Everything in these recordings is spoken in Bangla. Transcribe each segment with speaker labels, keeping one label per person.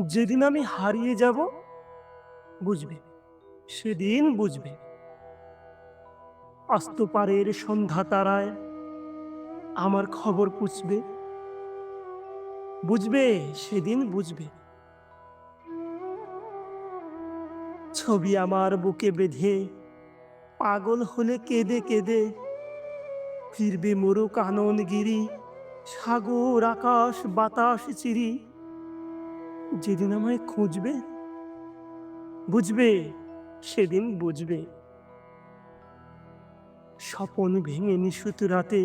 Speaker 1: যেদিন আমি হারিয়ে যাব, বুঝবে, সেদিন বুঝবে। আস্ত পারের সন্ধ্যা তারায় আমার খবর পুছবে, বুঝবে, সেদিন বুঝবে। ছবি আমার বুকে বেঁধে পাগল হলে কেঁদে কেঁদে ফিরবে মরু কাননগিরি, সাগর আকাশ বাতাস চিরি। যেদিন আমায় খুঁজবে, বুঝবে, সেদিন বুঝবে। স্বপন ভেঙে নিশুত রাতে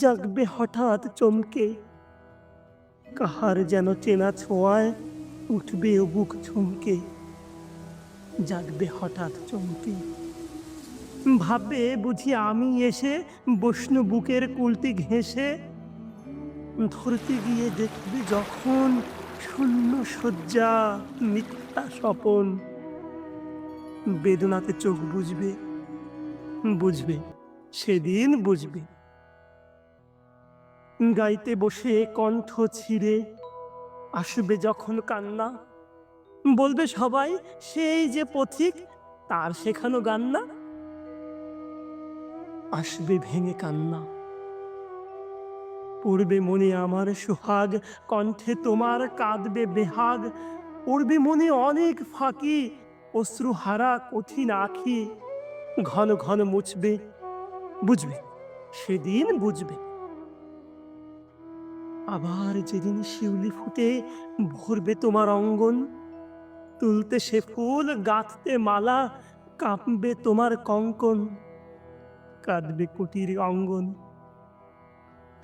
Speaker 1: জাগবে হঠাৎ চমকে, কাহার যেন চেনা ছোঁয়ায় উঠবে ও বুক চমকে। জাগবে হঠাৎ চমকে, ভাববে বুঝি আমি এসে বসনু বুকের কুলটি ঘেঁষে। ধরতে গিয়ে দেখবে যখন শূন্য শয্যা, মিথ্যা স্বপন। বেদনাতে চোখ বুঝবে, বুঝবে, সেদিন বুঝবে। গাইতে বসে কণ্ঠ ছিঁড়ে আসবে যখন কান্না, বলবে সবাই সেই যে পথিক, তার শেখানো গান না। আসবে ভেঙে কান্না, পড়বে মনে আমার সোহাগ, কণ্ঠে তোমার কাঁদবে বেহাগ। পড়বে মনে অনেক ফাঁকি, অশ্রুহারা কঠিন আঁখি। ঘন ঘন মুছবে, বুঝবে, সেদিন বুঝবে। আবার যেদিন শিউলি ফুটে ভরবে তোমার অঙ্গন, তুলতে সে ফুল গাঁথতে মালা, কাঁপবে তোমার কঙ্কন। কাঁদবে কুটির অঙ্গন,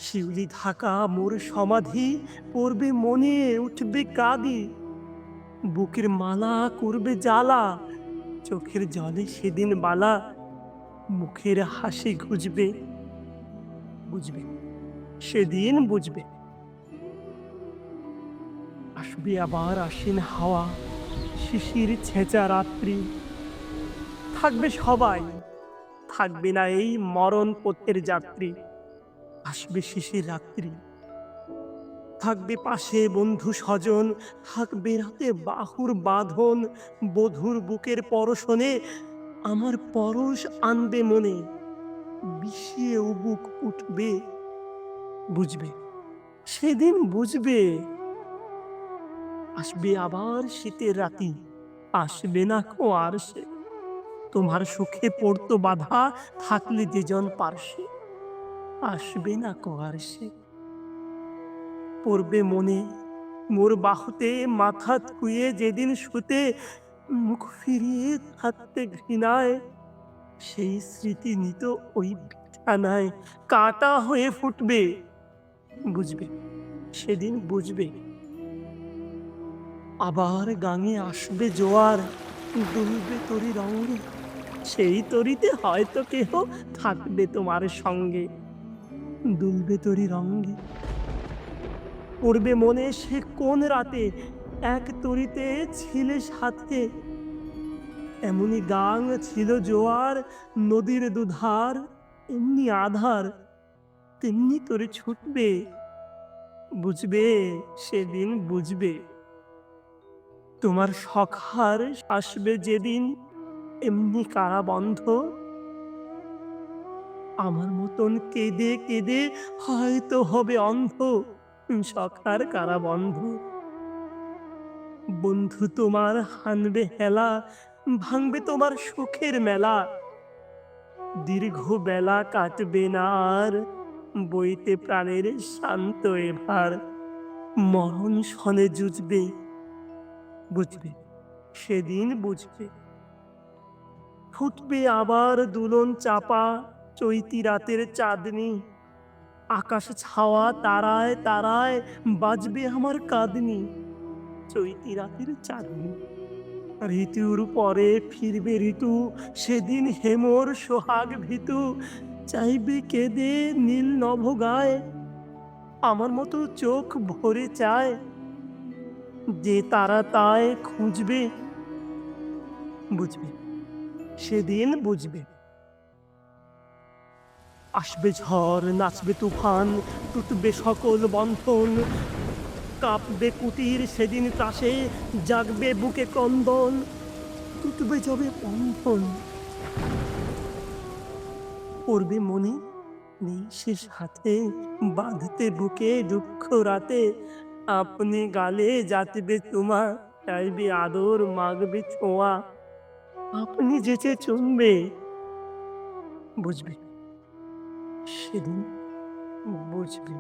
Speaker 1: শিউলি ঢাকা মোর সমাধি, পড়বে মনে উঠবে কাঁদি। বুকের মালা করবে জ্বালা, চোখের জলে সেদিন বালা। মুখের হাসি ঘুচবে, বুঝবে, সেদিন বুঝবে। আসবে আবার আশ্বিন হাওয়া, শিশির ছেঁচা রাত্রি। থাকবে সবাই, থাকবে না এই মরণ পথের যাত্রী। আসবে শিশির রাত্রি, থাকবে পাশে বন্ধু স্বজন, থাকবে রাতে বাহুর বাঁধন। বধুর বুকের পরশনে আমার পরশ আনবে মনে, বিষিয়ে বুক উঠবে, বুঝবে, সেদিন বুঝবে। আসবে আবার শীতের রাতি, আসবে না কো আর সে। তোমার সুখে পড়তো বাধা, থাকলে যেজন পার্শ্বে, আসবে না কো আর সে। পড়বে মনে মোর বাহুতে মাথা থুয়ে যেদিন শুতে, মুখ ফিরিয়ে থাকতে ঘৃণায়। সেই স্মৃতি নিত ওই বিছানায়, কাঁটা হয়ে ফুটবে, বুঝবে, সেদিন বুঝবে। আবার গাঙে আসবে জোয়ার, দুলবে তরি রঙে। সেই তরিতে হয়তো কেহ থাকবে তোমার সঙ্গে, দুলবে তরি রঙে। পড়বে মনে সে কোন রাতে এক তরিতে ছিলে সাথে। এমনি গাং ছিল জোয়ার, নদীর দুধার, এমনি আধার, তেমনি তোরে ছুটবে, বুঝবে, সেদিন বুঝবে। তোমার সখার আসবে যেদিন এমনি কারাবন্ধ, আমার মতন কেঁদে কেঁদে হয়তো হবে অন্ধ। সখার কারাবন্ধ, বন্ধু তোমার হানবে হেলা, ভাঙবে তোমার সুখের মেলা। দীর্ঘ বেলা কাটবে না আর, বইতে প্রাণের শান্ত এভার। মরণ শনে জুঝবে, বুঝবে, সেদিন বুঝবে। ফুটবে আবার দুলন চাপা, চৈতি রাতের চাঁদনি। আকাশ ছাওয়া তারায় তারায় বাজবে আমার কাঁদনি। চৈতি রাতের চাঁদনি, ঋতুর পরে ফিরবে ঋতু, সেদিন হেমর সোহাগ ভীতু। চাইবে কেঁদে নীল নভ গায়, আমার মতো চোখ ভরে চায়। যে তারা তায় খুঁজবে, বুঝবে, সেদিন বুঝবে। আসবে ঝড়, নাচবে তুফান, টুটবে সকল বন্ধন। কাঁপবে কুটির সেদিন ত্রাসে, জাগবে বুকে ক্রন্দন, টুটবে যবে বন্ধন। পড়বে মনে নিঃশেষ হাতে, বাঁধতে বুকে দুঃখ রাতে, আপনি গালে যাতবে তোমা, চাইবে আদর মাগবে ছোঁয়া, আপনি যেচে চুমবে, বুঝবে সেদিন, বুঝবে।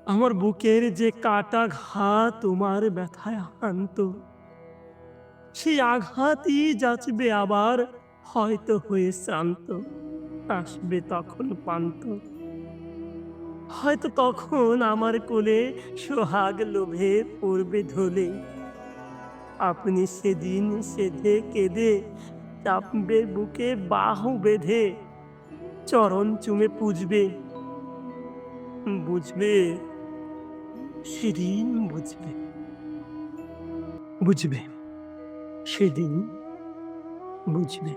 Speaker 1: আমার বুকের যে কাটা ঘা তোমার ব্যথায় হানত, সেই আঘাতই যাচবে আবার, হয়তো হয়ে শ্রান্ত, আসবে তখন পান্ত। হয়তো তখন আমার কোলে সোহাগ লোভে পড়বে ঢলে, আপনি সেদিন সেধে কেঁদে চাপবে বুকে বাহু বেঁধে, চরণ চুমে পুজবে, বুঝবে সেদিন, বুঝবে, বুঝবে সেদিন, বুঝবে।